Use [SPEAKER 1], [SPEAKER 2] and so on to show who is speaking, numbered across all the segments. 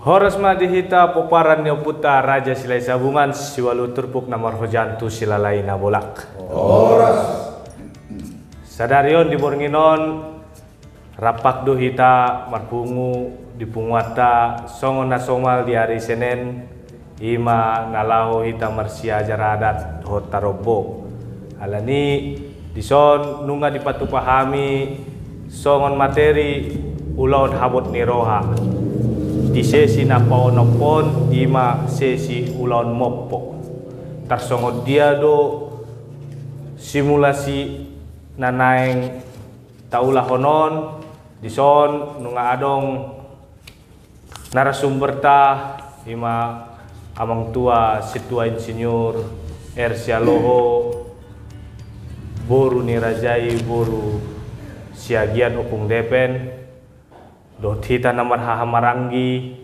[SPEAKER 1] Horas madihita poparan niyo puta raja silay sabungan siwalu turpuk namar hojantu silalay na bolak.
[SPEAKER 2] Horas.
[SPEAKER 1] Sadarion di bornginon rapak do hita marpungu di punguata songon na somal di hari Senin ima nalaho hita marsia jaradat hotarobo. Alani dison nunga dipatupahami songon materi ulon habot ni roha. Di sesi na paonopon ima sesi ulon mopo tarsongod dia do simulasi nanaeng taulah honon dison nunga adong narasumber ta ima amang tua situa insinyur Ersialoho boru ni rajai boru siagian upung depen dot hita namar hahamaranggi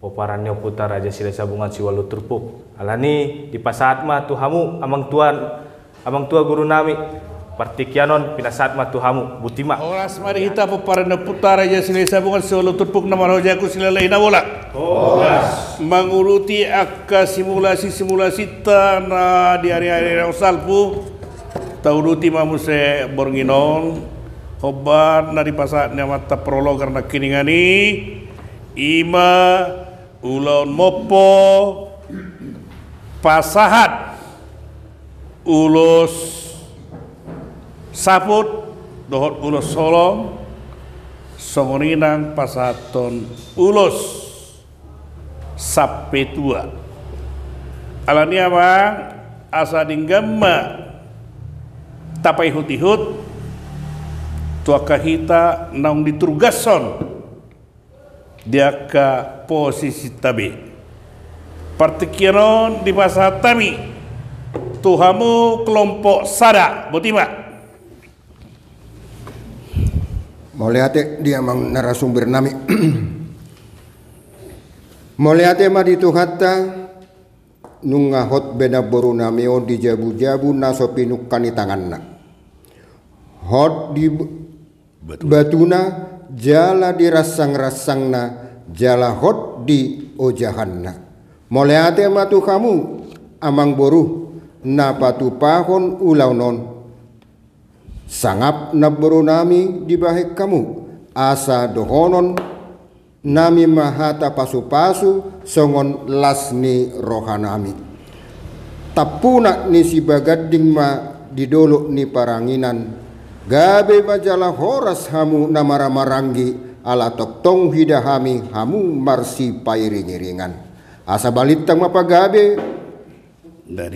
[SPEAKER 1] poparannya putar raja silai sabungan siwalu turpuk alani di pasat ma tuhamu amang tua guru nami partikianon pinasat ma tuhamu butima
[SPEAKER 2] Horas mari hita poparannya putar raja silai sabungan siwalu turpuk namar hojaku silalai na bola. Horas menguruti akka simulasi tanah di hari-hari yang salpu tauruti mamuse bornginon hobat na di pasatnya mata prolog karena kiningani ima ulon mopo pasahat ulos saput dohot ulos solong songoninang pasaton ulos sapetua alani abang asa dinggamma tapai hut-hut tuaka hita naung diturgason dia ke posisi tabi partikianon di masa tabi tuhamu kelompok sada botima
[SPEAKER 3] moliate dia mang narasumber nami moliate ma dituhatta nunga hot bena boru namio di jabu-jabu nasopinuk kanitanganna hot di batuna jala dirasang-rasangna jala hot di ojahanna moleate matu kamu amang boru na patupahon ulaunon sangap na boru nami di bahek kamu asa dohonon nami mahata pasu-pasu songon lasni rohanami tapuna ni si bagading ma didolok ni paranginan gabe majalah horas hamu namara-maranggi ala toktong hidahami hamu marsi pairing-iringan asa balitang mapagabe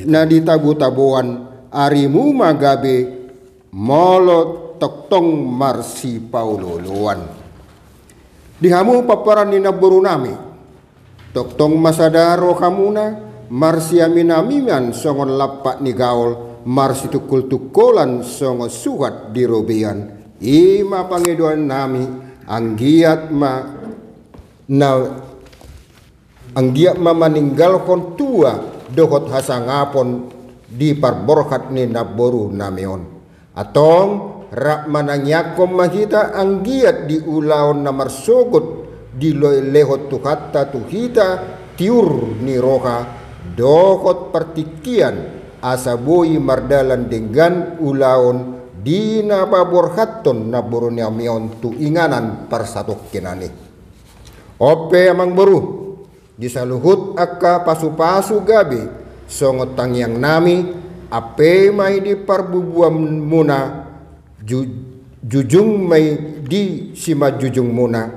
[SPEAKER 3] na ditabu-tabuan arimu magabe molo toktong marsi paululuan dihamu paparan ni naburu nami toktong masadaro hamuna marsi aminamiman songon lapak ni gaol marsi tukul-tukulan songo suhat di robian ima pangeduan nami anggiat ma meninggalkan tua dohot hasangapon di parborkat ni naboru namion atong rak manangyakom mahita anggiat di ulaon namar sogot di lehot tuhatta tuhita tiur ni roha dohot partikian asa boy mardalan dengan ulaon di nababorhaton na borone amion tu inganan parsatok kinani ope amang boru di saluhut akka pasu-pasu gabi songot tangyang nami ape may di parbubuam muna jujung may di sima jujung muna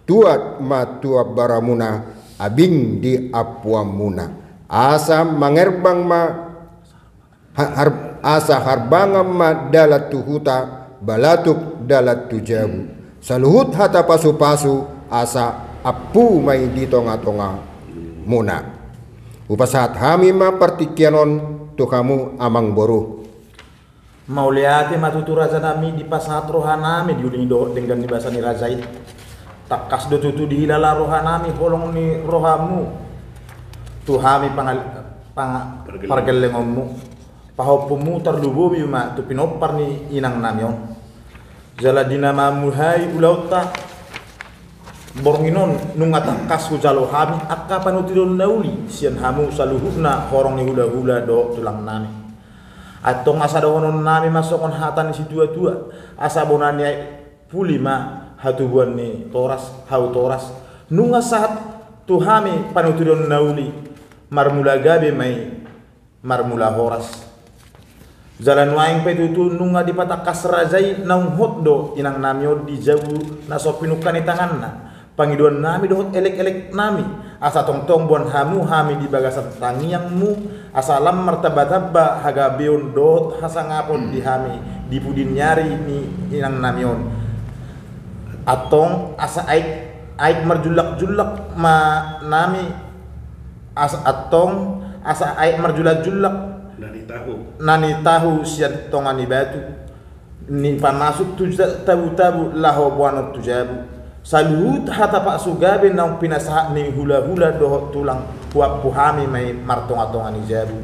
[SPEAKER 3] tuat matua baramuna abing di apuam muna asa mangerbang ma asa harbangam ma dalat tuhuta balatuk dalat tujabu saluhut hata pasu-pasu asa apu may di tonga-tonga muna upasat hami ma partikianon tu kamu amang boru
[SPEAKER 4] mauliate matutura nami di pasat rohanami diuling do dengan di bahasa ni razait takas do tutu di hilala rohanami holong ni rohamu tuhami pargelengommu pahopumu terlubu bima tu pinopar ni inang namyon jala dinama muhai ulauta Bornginon nunga takkas hujalo hami akka panutidon nauli sian hamu saluhuna horong ni hula-hula do tulang nami. Atong asa dawonon nami masokon hatan si tua-tua asa bonani puli ma hatubuan ni toras hau toras nunga saat tuhami panutidon nauli marmula gabe mai marmula horas. Jalan waing petutu nunga dipatakas rajai naung hotdo inang nami di jauh nasopinukan di tanganna. Pangiduan nami dohot elek-elek nami asa tong-tong buan hamu hami di bagasan tangiangmu asa lam martaba-taba haga beon dohot hasangapon di hami di pudin nyari ni inang namion atong asa aik marjulak-julak ma nami asa atong asa aik marjulak-julak nani tahu sian tongani batu ni pamasuk tu tabu-tabu laho buanot tujabu salut hata pak sugabe nang pinasaha ni hula-hula dohot tulang kuap puhami mai martonga-tonga ni jabu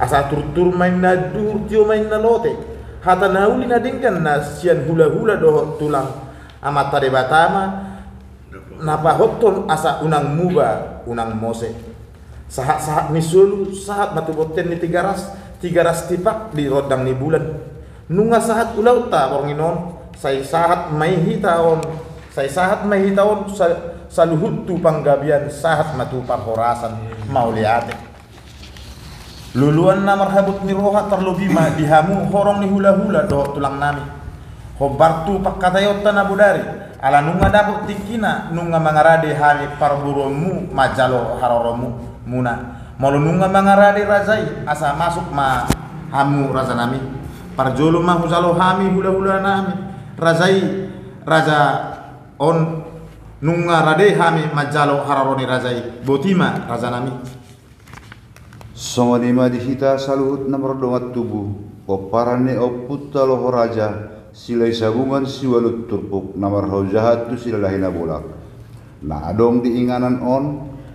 [SPEAKER 4] asa tur-tur main na dur tio main na lote hata nauli na dingkan na sian hula-hula dohot tulang amat tade batama napa hoton asa unang muba unang mose sahat-sahat ni sulu sahat matuboten ni tiga ras tipak di rodang ni bulan nunga sahat ulau ta bornginon sai sahat mai hitaon sai sahat mai hitaon saluhut tu panggabian sahat matu parhorasan mauliate luluan na marhabut ni roha terlobi ma dihamu horong ni hula-hula do tulang nami hobartu pakkatayota na budari ala nunga dapot tikina nunga mangarade hami parburomu majalo haroromu muna malu nunga mangarade razai asa masuk ma hamu raza nami parjolo ma huzalo hami hula-hula nami razai raza on nunga rade hami majalo hararoni razai botima raza nami
[SPEAKER 5] songonima dihita saluhut na mardongat tubuh poparane oputta loho raja silai sabungan siwalut turpuk namar jahat tu silalahina bolak na adong diinganan on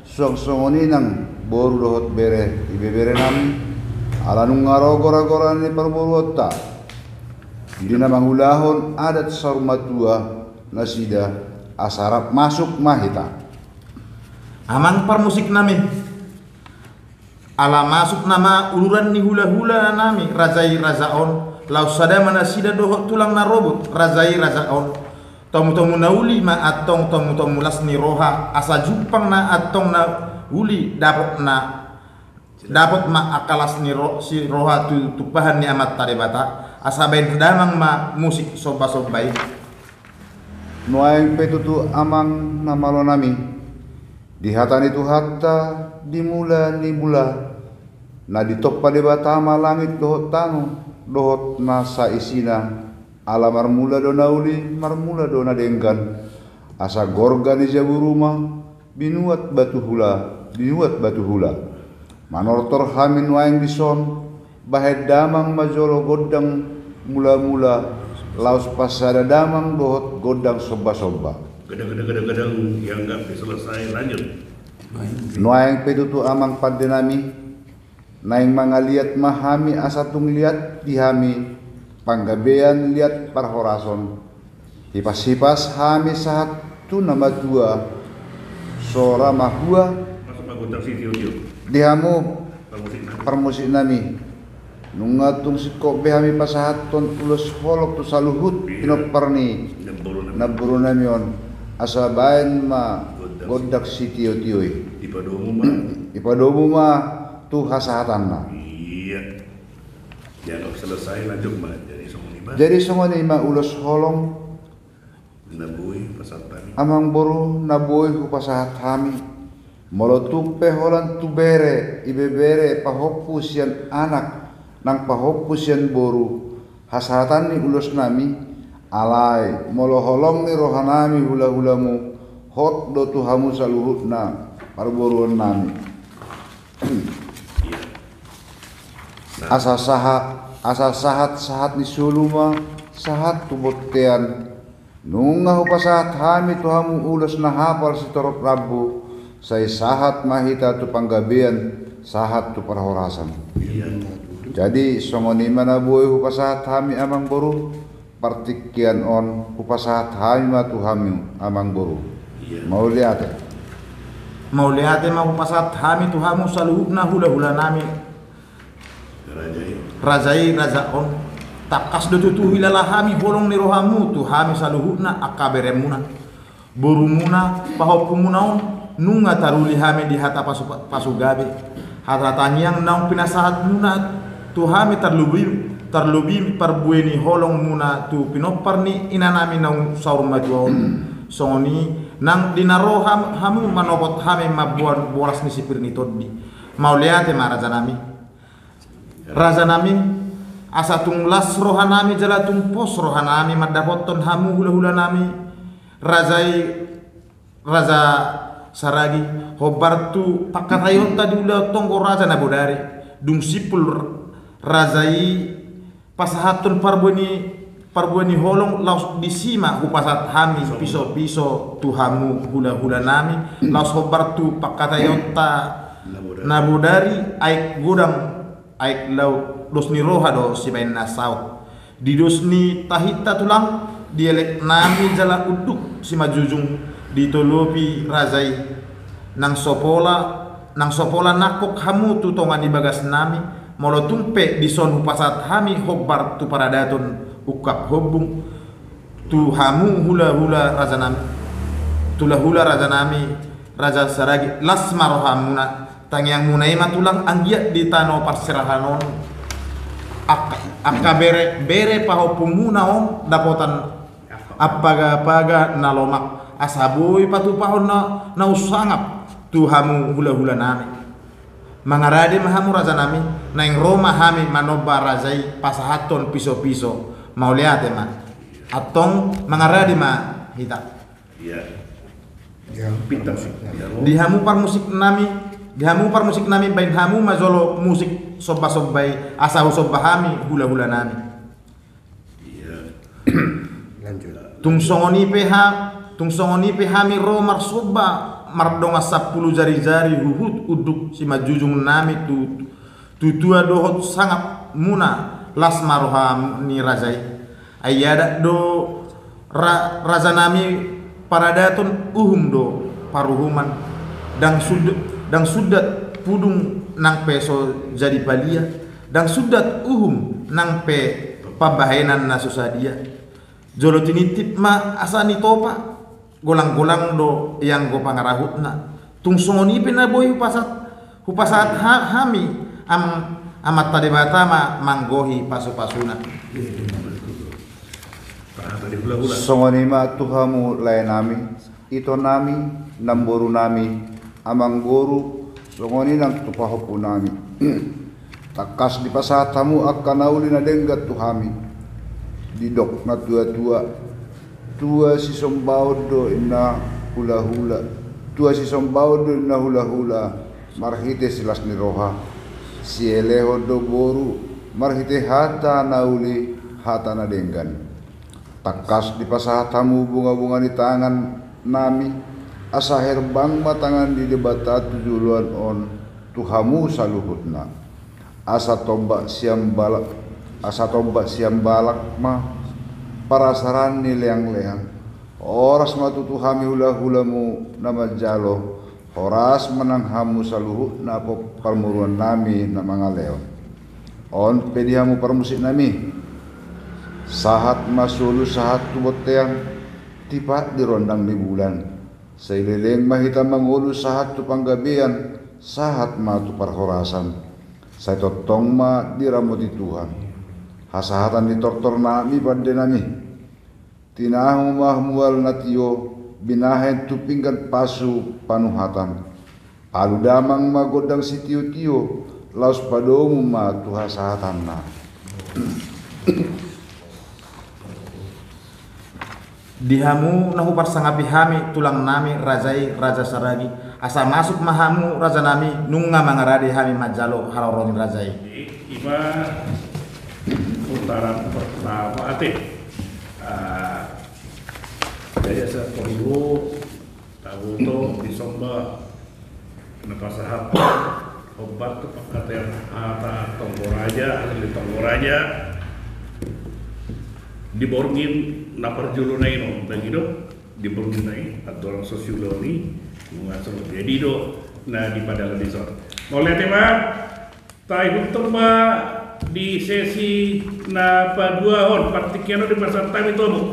[SPEAKER 5] song-songoni nang boru dohot bere ibebere nami ala nungaro gora-gora ni parboruota dina mangulahon adat sarmatua nasida asarap masuk mahita
[SPEAKER 4] amang parmusik nami ala masuk nama uluran ni hula-hula nami razai razaon lau sada manasida dohot tulang na robot razai razaon tomu-tomu nauli ma atong tomu-tomu las ni roha asa jupang na atong na uli dapat ma akalas ni si roha tu tupahan ni amat tade bata asa bain damang ma musik soba-sobai
[SPEAKER 5] nuaing petutu amang namalo nami dihatan itu hatta dimula ni mula na ditoppa de batama langit dohot tanu dohot nasa isina ala marmula dona uli marmula dona denggan asa gorga ni jabu rumah binuat batu hula manortor hamin waing bison bahed damang majolo godang mula-mula laus pasada damang dohot godang soba-soba
[SPEAKER 2] Kadang-kadang yang enggak selesai lanjut
[SPEAKER 5] nuaing petutu amang pandenami naing mangaliat mahami asatung liat dihami panggabean liat parhorason hipas-hipas hami sahat tu nama dua sora mahua
[SPEAKER 2] masuk anggota video
[SPEAKER 5] dihamu permusik nami nungatung sikok behami pasahaton ulus holok tu saluhut pinoparni naburu namion asa bain ma godak si tio-tioi ipadomu ma tu hasahatanna
[SPEAKER 2] iya dialog selesai lanjut ma
[SPEAKER 5] jadi songonima ulus holong
[SPEAKER 2] nabui pasatani
[SPEAKER 5] amang boru nabui hu pasahat hami molotupe holan tubere ibebere pahopus yan anak nang pahopus yan boru hasahatan ni ulus nami alai moloholong ni rohanami hula-hulamu hot do tuhamu saluhut na parboruan nami asa sahat ni suluma sahat tubottean nunga hupasahat hami tuhamu ulas na hapal si torop rabu say sahat mahita tu panggabian sahat tu parhorasan jadi songonima na buhay hupasahat hami amang boru partikian on hupasahat hami ma tu hami amang boru
[SPEAKER 4] Mauliate mau pasat hami tuhamu saluhna hula-hula nami Razai razaon takas do tutu hilala hami bolong ni rohamu tuhami saluhna akaberemuna burumuna pahopumunaon nunga taruli hami di hata pasugabe hatatangiang naung pinasahat muna tuhami terlebih perbueni holong muna tu pinopar ni inanami naung saur majuaon songoni nang dinaro hamu manopot hami mabuan boras ni sipir ni toddi mauliate ma razanami asa tunglas rohanami jalatung pos rohanami madapoton hamu hula-hula nami raza saragi hobartu pakarayon tadi ulah tonggo raja nabodari dung sipul razai pasahatun parbueni holong laus disima upasat hami piso-piso tuhamu hula-hula nami laus hobartu pakarayon ta nabodari aik gudang aik lau dosni roha do si bain nasau di dosni tahita tulang dialek nami jala uduk si majujung ditolopi razai nang sopola nakok hamu tu tongan di bagas nami molo tumpe di son hupasat hami hobbar tu paradaton ukap hobung tu hamu hula-hula raza nami raja saragi lasma rohamuna tangiang munai matulang anggiat di tano parserahanon akka bere paho pumunaon dapotan apaga nalomak asaboy patu pahon na usangap tuhamu hula-hula nami mangarade mahamu raza nami naing roma hami manoba razai pasahaton piso-piso mauliate ma atong mangarade ma hita dihamu par musik nami bain hamu mazolo musik sobba-sobbai asahu sobba hami hula-hula nami tung songoni pe hami ro marsoba mardonga 10 jari-jari huhut uduk si majujung nami tutua dohot sangat muna las maroha ni razai ayada do raza nami paradaton do paruhuman dan sudat pudung nang peso jadi palia dan sudat nang pe pabahenan na susadia jolo tinitip ma asani topa golang-golang do yang go pangarahutna tung songoni pinaboy hupasat hami amat tadebata manggohi pasu-pasuna
[SPEAKER 5] songoni ma tuhamu lain nami ito nami namboru nami amang goru songoni nang tupahopu nami takas di pasatamu akan nauli na denggat tuhami didok na tua si sombaudo ina hula-hula tua si sombaudo ina hula-hula marhite silas ni roha si eleho do boru marhite hata nauli hata na denggan takas di pasatamu bunga-bunga di tangan nami asa herbang matangan di debata tujuluan on tuhamu saluhutna asa tombak siam balak ma parasaran ni leang-leang oras matutu hami hula-hulamu nama jalo horas menang hamu saluhutna parmuruan nami na mga leon on pedihamu parmusik nami sahat masulu sahat tubot teang tipat di rondang di bulan saileleng mahita mangulu sahat tu panggabian sahat ma tu parhorasan say totong ma diramuti Tuhan hasahatan di tortor nami pande nami tinahu mahmual natio binahen tu pinggan pasu panuhatan aludamang magodang si tio-tio laus padomu ma tu hasahatan na
[SPEAKER 4] dihamu nahu parsangapi hami tulang nami razai raja saragi asa masuk mahamu raja nami nunga mangarade hami majalo haroroni razai
[SPEAKER 2] iba putaran pertama ate daya sa dulu tahu to disomba napasahap obat tu pakatan ata tonggoraja asli tonggoraja diborgin napar julunay no begitu diberminai atau orang sosiologi mengasal jadi do na di padang desa. Oleh tema tahu temba di sesi na padua hon partikiano di pasar time itu bu.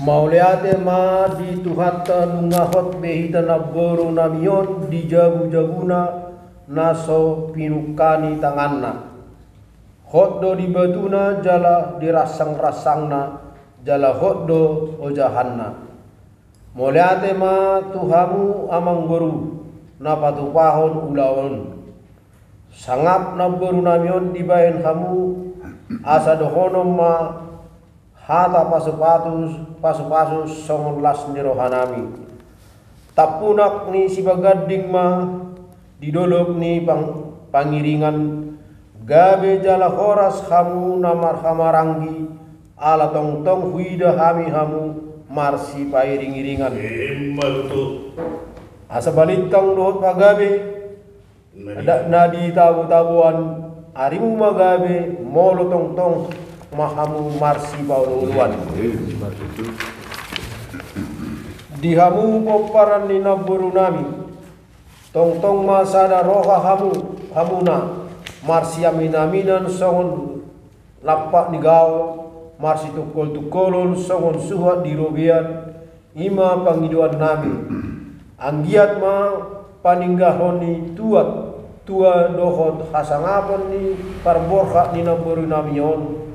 [SPEAKER 6] Mauliate ma di tuhata nungahot behita na boru namion di jabu-jabuna naso pinukani tanganna. Hotdo di batuna jala dirasang-rasangna jala hotdo ojahanna. Mauliate ma tuhamu amang boru na patupahon ulaon. Sangap na boru namion di bayan kamu asa dohonom ma hata pasu-pasus songolas ni rohanami. Tapunak ni si bagading ma didolok ni pangiringan gabe jala horas hamu namar hamaranggi ala tong-tong huida hami hamu marsi pairing-iringan.
[SPEAKER 2] Maluto.
[SPEAKER 6] Asa balitang dohot pagabe na di tabu-tabuan arimu magabe molo tong-tong mahamu marsi pauluan. Dihamu poparan ni naburu nami. Tong-tong masada roha hamuna marsi aminaminan songon lapak ni gao marsi tukol-tukolon songon suhat di robian ima pangiduan nami. Anggiat ma paninggahon ni tua dohot hasangapon ni parborha ni naburu namion.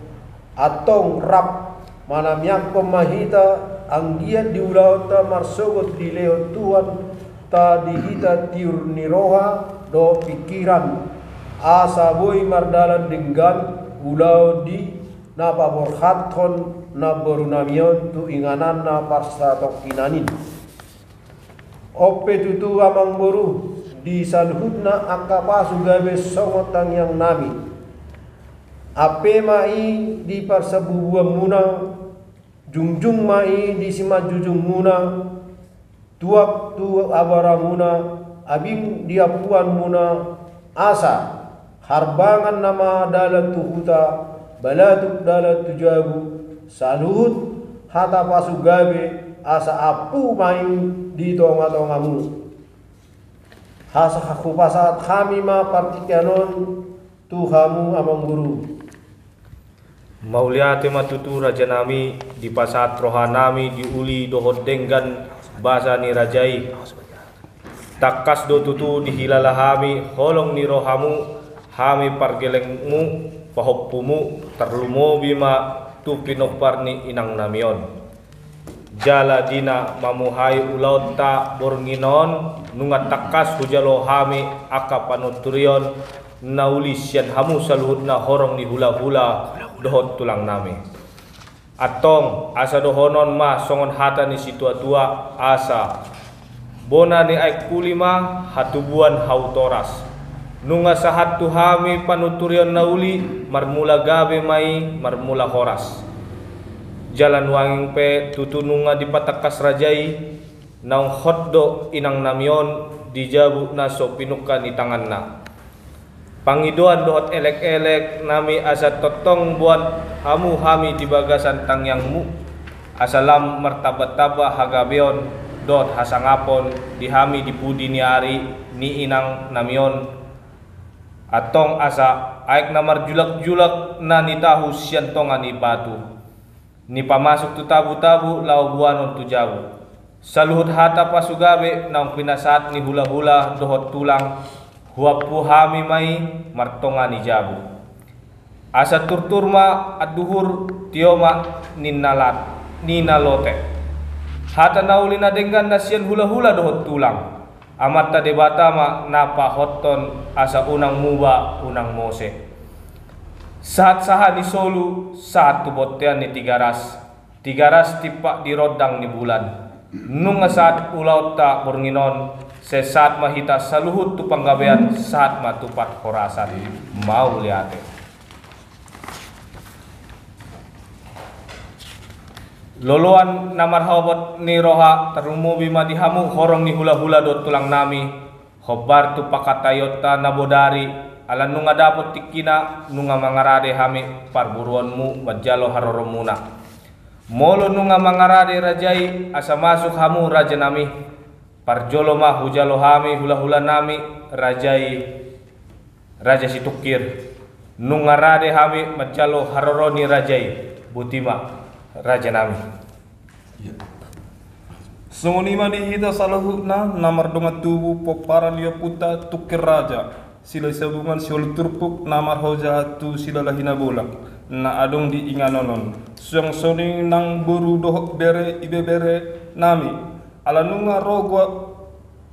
[SPEAKER 6] Atong rap manamyak pemahita anggiat diulauta marsogot di leo tuan ta dihita tiur niroha do pikiran asa boy mardalan denggan ulau di napa borhaton na borunamion tu inganan na parsatok kinanin. Ope tutu amang boru di salhutna akapasu gabe songotang yang nami. Ape mai di parsabubuan muna, jungjung mai di simat jujung muna, tuak tu abara muna, abing diapuan muna, asa harbangan nama dalam tuhuta, balatuk dalam tujabu, salut hata pasugabe, asa apu mai di tonga-tongamu. Hasa haku pasat kami ma partikianon tuhamu amang guru.
[SPEAKER 1] Mauliate matutu raja nami di pasat rohanami di uli dohot denggan basa ni rajai. Takas do tutu di hilalahami holong ni rohamu hami pargelengmu pahoppumu terlumo bima tu pinopar ni inang namion. Jala dina mamuhai ulaut ta bornginon nungat takas hujalo hami akapanuturion nauli sian hamu saluhut na horong ni hula-hula dohot tulang nami. Atong asa dohonon ma songon hata ni situa-tua asa bona ni aik kulima hatubuan hautoras nunga sahat tuhami panuturion nauli marmula gabe mai marmula horas. Jalan wanging pe tutununga di patakas rajai naung hotdo inang namion dijabu na so pinuka ni tangan na. Pangiduan dohot elek-elek nami asa totong buat hamu hami di bagasan tangyangmu asalam martabat-taba hagabeon dot hasangapon di hami di pudi ni ari ni inang namion atong asa aik namar julak-julak na ni tahu sian tonga ni batu ni pamasuk tu tabu-tabu lau buanon tu jabu saluhut hata pasugabe naung pinasat ni hula-hula dohot tulang huapu hami mai martonga ni jabu asa turturma aduhur tioma ninalote hata nauli na denggan nasian hula-hula dohot tulang amat ta debata ma napa hoton asa unang muba unang mose saat saha ni solu saat tubotean ni tigaras tipak di rodang ni bulan nunga saat ulaut ta bornginon sesat mahita saluhut tu panggabean saat matupat horasan mau liate loloan namar hobot ni roha terumu bima dihamu horong ni hula-hula dot tulang nami hobar tu pakatayota nabodari ala nunga dapot tikina nunga mangarade hami parburuanmu majalo haroromuna. Molo nunga mangarade rajai asa masuk hamu raja nami parjolo mah hujalo hami hula-hula nami rajai raja situkir nunga rade hami majalo haroroni rajai butima raja nami.
[SPEAKER 7] Songonima dihita salahutna namar donga tubu popara lia puta tukir raja sila sabungan siol turpuk namar hoja tu sila lahina bolak na adong di inganonon suang soning nang buru dohok bere ibe bere nami ala nunga rogo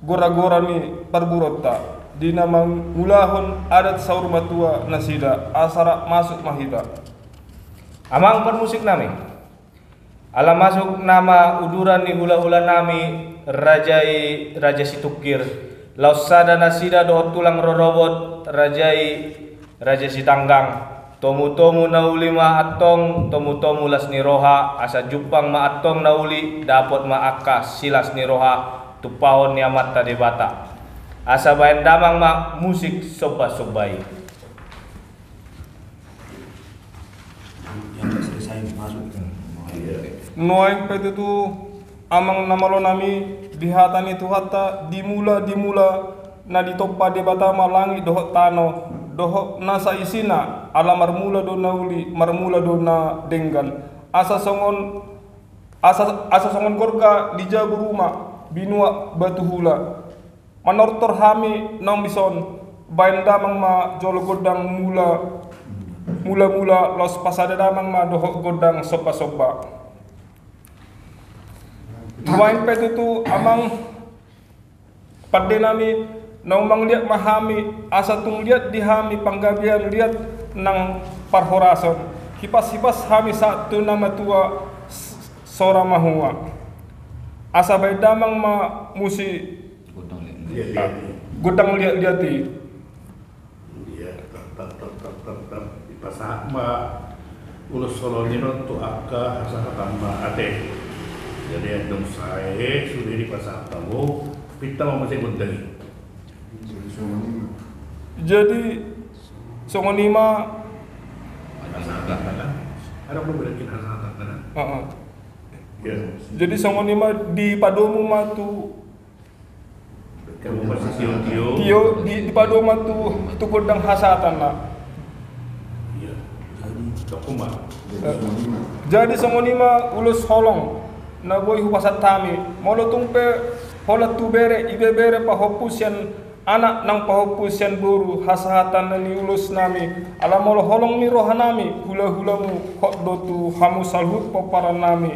[SPEAKER 7] gora-gora ni parburota di nama mulahon adat saur matua nasida asara masuk mahita
[SPEAKER 1] Amang permusik nami ala masuk nama uduran ni hula-hula nami raja situkir lausada nasida dohot tulang rorobot raja sitanggang tomu-tomu nauli ma atong tomu-tomu las ni roha asa jupang ma atong nauli dapot ma akka silas ni roha tupahon ni amat tadi bata asa bayan damang ma musik soba-sobai.
[SPEAKER 7] Noeng pete tu amang namalo nami dihatan itu hatta dimula na ditoppa de batama langi dohok tano dohok nasa isina ala marmula do nauli marmula do na denggan asa songon gorga di jago rumah binua batu hula manortor hami nang bison bain damang ma jolo godang mula los pasada damang ma dohok godang sopa Main pet itu amang pada nami naumang lihat mahami asa tung lihat dihami panggabian lihat nang parhorason hipas hami satu nama tua sora mahua asa bayi damang ma musi godang lihat-lihati
[SPEAKER 2] di pasah ma ulus solonino tu akka asa tambah ate. Jadi yang dong saya sudah di pasar tamu, kita mau masih berdiri.
[SPEAKER 7] Jadi songonima
[SPEAKER 2] ada belum berikin hasanah kan? Ya.
[SPEAKER 7] Jadi songonima di padomu matu
[SPEAKER 2] Kamu masih
[SPEAKER 7] tio di padomu tu godang hasatan lah.
[SPEAKER 2] Iya. Cokuma.
[SPEAKER 7] Jadi songonima ulus holong na boy hupasat tami molo tumpe hola tu bere ibe bere pahopusian anak nang pahopusian buru hasahatan ni ulus nami ala molo holong ni rohanami hula-hulamu hok dotu hamu salhut popara nami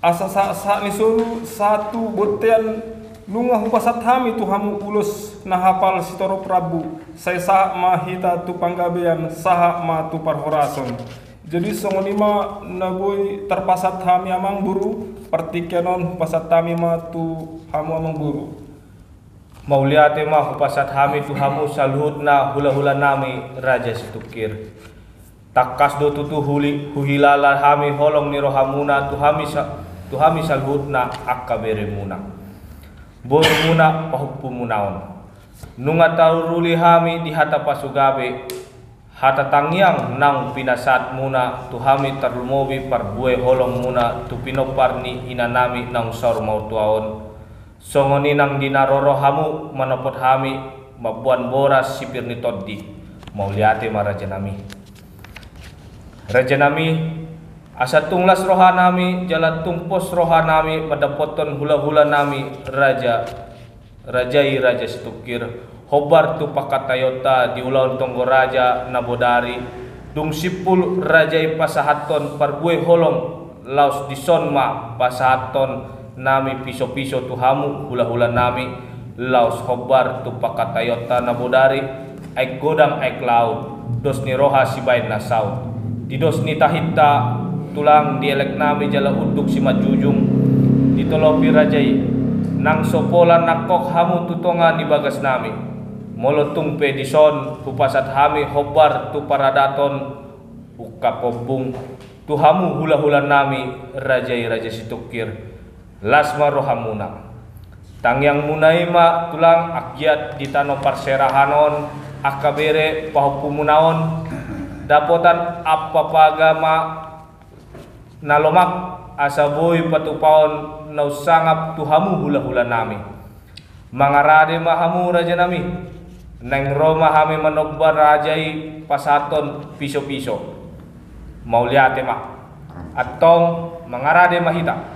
[SPEAKER 7] asa sa ni suru satu botean lunga hupasat hami tu hamu ulus na hafal sitoro prabu saya sa mahita tu panggabean saha ma tu parhorason. Jadi songonima naboy terpasat hami amang buru partikenon pasat tami ma tu hamu amang buru
[SPEAKER 1] Mauliate mah pasat hami tu hamu salhut na hula-hula nami raja situkir takas do tutu huhilala hami holong ni rohamuna tu hami salhut na akka bere muna boru muna pahupu munaon nunga tauruli hami di hata pasugabe hata tangyang nang pinasat muna tu hami terlumobi parbuai holong muna tu pinoparni inanami nang sor mau tuaon songoni nang dinaroro hamu manopot hami mabuan boras sipir ni toddi mauliate maraja nami raja nami asa tunglas rohanami jalan tumpos rohanami madapoton hula-hula nami rajai raja situkir hobar tu pakatayota di ulaun tonggo raja nabodari dung sipul rajai pasahaton parbuai holong laus disonma pasahaton nami piso-piso tu hamu hula-hula nami laus hobar tu pakatayota nabodari aik godang aik laut dos ni roha si bain nasaut di dos ni tahita tulang dielek nami jala uduk si majujung ditolopi rajai nang sopolan nakok hamu tutonga di bagas nami molotung pe dison hupasat hami hobar tu paradaton uka pobung tu hamu hula-hula nami rajai raja situkir lasma rohamuna Tang yang munai ma tulang akyat di tano parserahanon akabere pahupumunaon dapotan apa pagama nalomak asaboy patupaon nausangap tuhamu hula-hula nami mangarade mahamu raja nami neng Roma hami manobbar rajai pasaton piso-piso mauliate ma atong mangarade mahita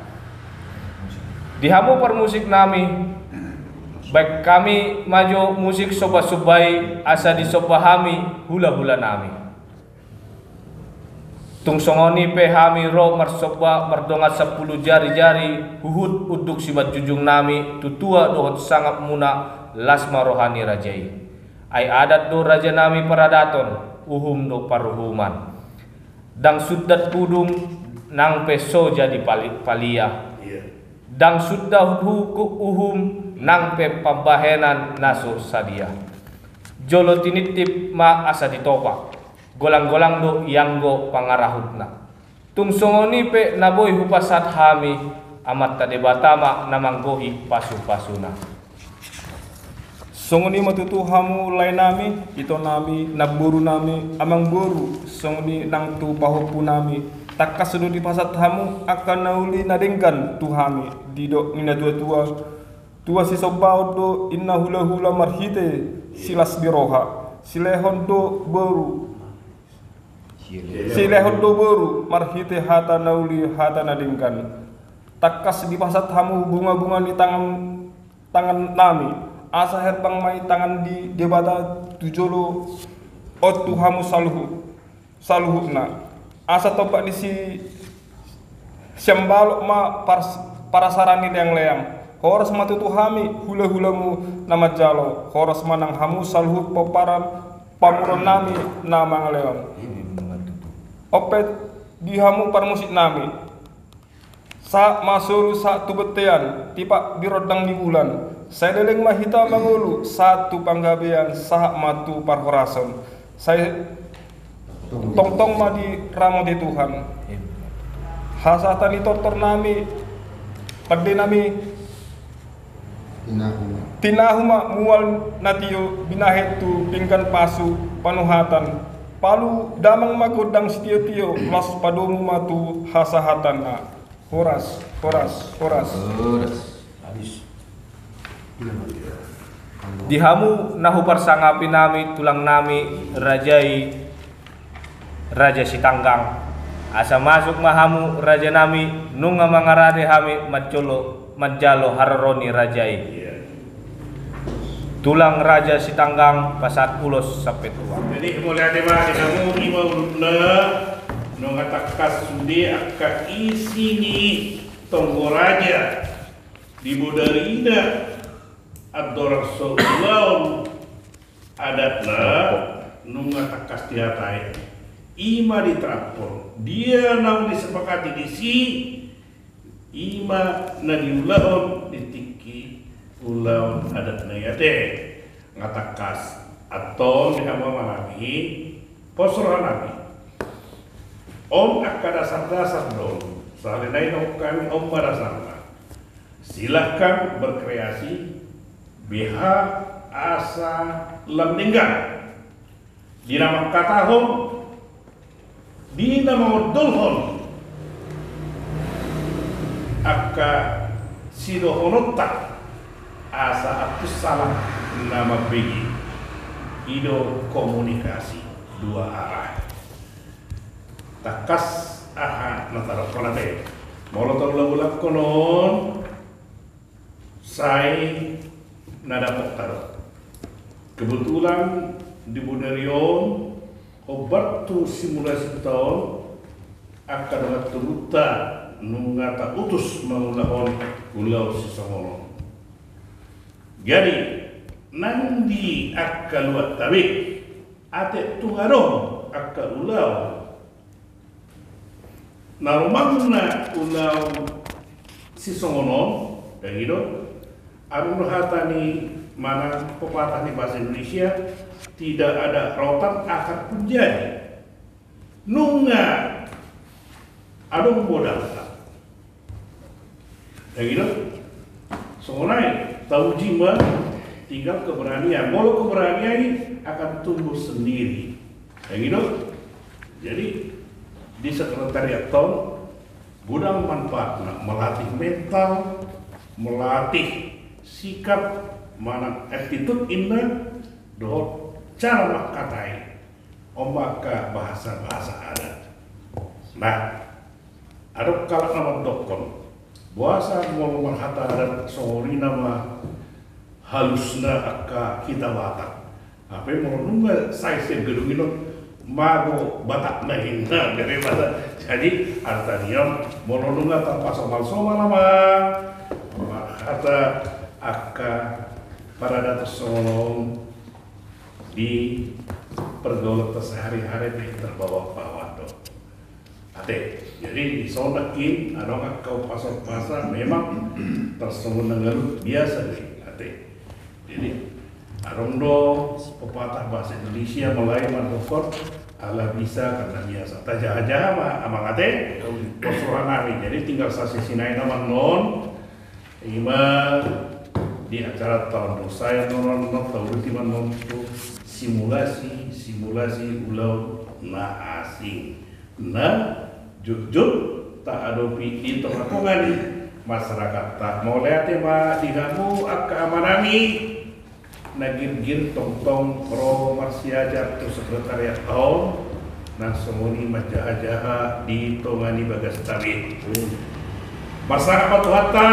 [SPEAKER 1] dihamu permusik nami baik kami maju musik soba-sobai asa disobahami hula-hula nami tungsongoni pe hami ro marsoba mardongat 10 jari-jari huhud uduk sibat jujung nami tutua dohot sangat muna lasma rohani rajai ai adat do raja nami paradaton uhum do paruhuman dang sudat pudung nang peso jadi palia dang sudah hukum uhum nang pe pambahenan naso sadia jolo tinitip ma asa ditopa golang-golang do yanggo pangarahutna tungsongoni pe naboy hupasat hami amat tade batama namanggohi pasu-pasuna
[SPEAKER 7] songoni matutu hamu lai nami ito nami naburu nami amang buru songoni nang tu pahupu nami takas sudah di pasat hamu akan nauli nadengkan tu hami didok nina tua si sobao do inna hula-hula marhite silas biroha silehon do beru marhite hata nauli hata nadengkan takas di pasat hamu bunga-bunga di tangan nami asa herbang mai tangan di debata tujolo otu hamu saluhuna asa topak di si sembalok ma para sarani yang leang horas matutu hami hula-hulamu nama jalo horas manang hamu saluhut paparan pamuron nami nama ngaleong opet di hamu parmusik nami sa masulu sa tubetean tipak birodang di bulan saya deleng mahita mangulu satu panggabean sahak matu parhorason saya tong-tong ma di ramo di Tuhan hasatan di tortor nami pagde nami tinahuma mual natio binahetu pinggan pasu panuhatan palu damang magodang sitio-tio las padomu matu hasahatan na horas
[SPEAKER 1] dihamu nahu parsangapi nami tulang nami Raja Sitanggang asa masuk mahamu raja nami nunga mangarade hami majalo harroni rajai tulang Raja Sitanggang pasat ulos sampai tua
[SPEAKER 2] jadi mulai ada mah kamu lima ulutna nunga takas sudi akka isi ni tonggo raja di budarina ador soulaun adatna nunga takas diatai ima diterapor dia nang disepakati di si ima na diulahon ditiki ulaun adat na yate ngatakas atau dihama manami posrohan nabi om akka dasar-dasar dong salinai nong kami om dasarna silahkan berkreasi BH asa lemninggal dinama katahom dina mengordolhon akka sidohonotta asa atus salah nama begi ido komunikasi dua arah takas aha natara konate molotov labulak konon sai nada poktaro kebetulan di Bunerion obattu simulasi tahun akan waktu nungata utus mengulahon ulau sisongono. Jadi nandi akka luat tabi ate tungarong akka ulau narumangna ulau sisongono dan gitu arun hatani mana pepatah di bahasa Indonesia tidak ada rotan akan pun jadi nunga adong bodal ya gitu songonai taujima tinggal keberanian. Kalau keberanian ini akan tumbuh sendiri. Yang itu. Jadi di sekretariat tahun gudang manfaat melatih mental, melatih sikap, mana attitude indah, doh cara makatai, ombaka bahasa adat. Nah, ada kalau nama dokon, bahasa ngomong hata adat sori nama halusna akka kita batak. Apa yang mau nunggu saya gedung itu mago batak mahina dari bahasa. Jadi artinya mau nunggu tanpa somal nama hata akka para datus solong di pergaulan sehari-hari terbawa-bawa do. Ate, jadi di sonakin ada kau pasar memang tersebut nengalut biasa nih ate. Jadi arondo pepatah bahasa Indonesia Melayu mandokor ala bisa karena biasa. Tajah-tajah amang ate persoalan hari. Jadi tinggal sasi sinai nama non ima di acara tahun saya non tahun ultiman non simulasi ulau na asing na jujur tak ada di tengah masyarakat tak mau lihat ma digamu akka amanami nagir tong pro marsiaja tu sekretariat tahun nah semuni majaha di tongani bagas tabi marsanga patuhata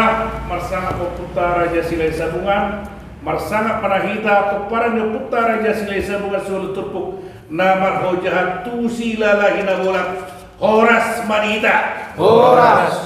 [SPEAKER 2] marsanga putra Raja Silai Sabungan marsanga parahita kepada putra Raja Silai Sabungan Solo Turpuk namar hojahat tu sila lahina bolak horas manita horas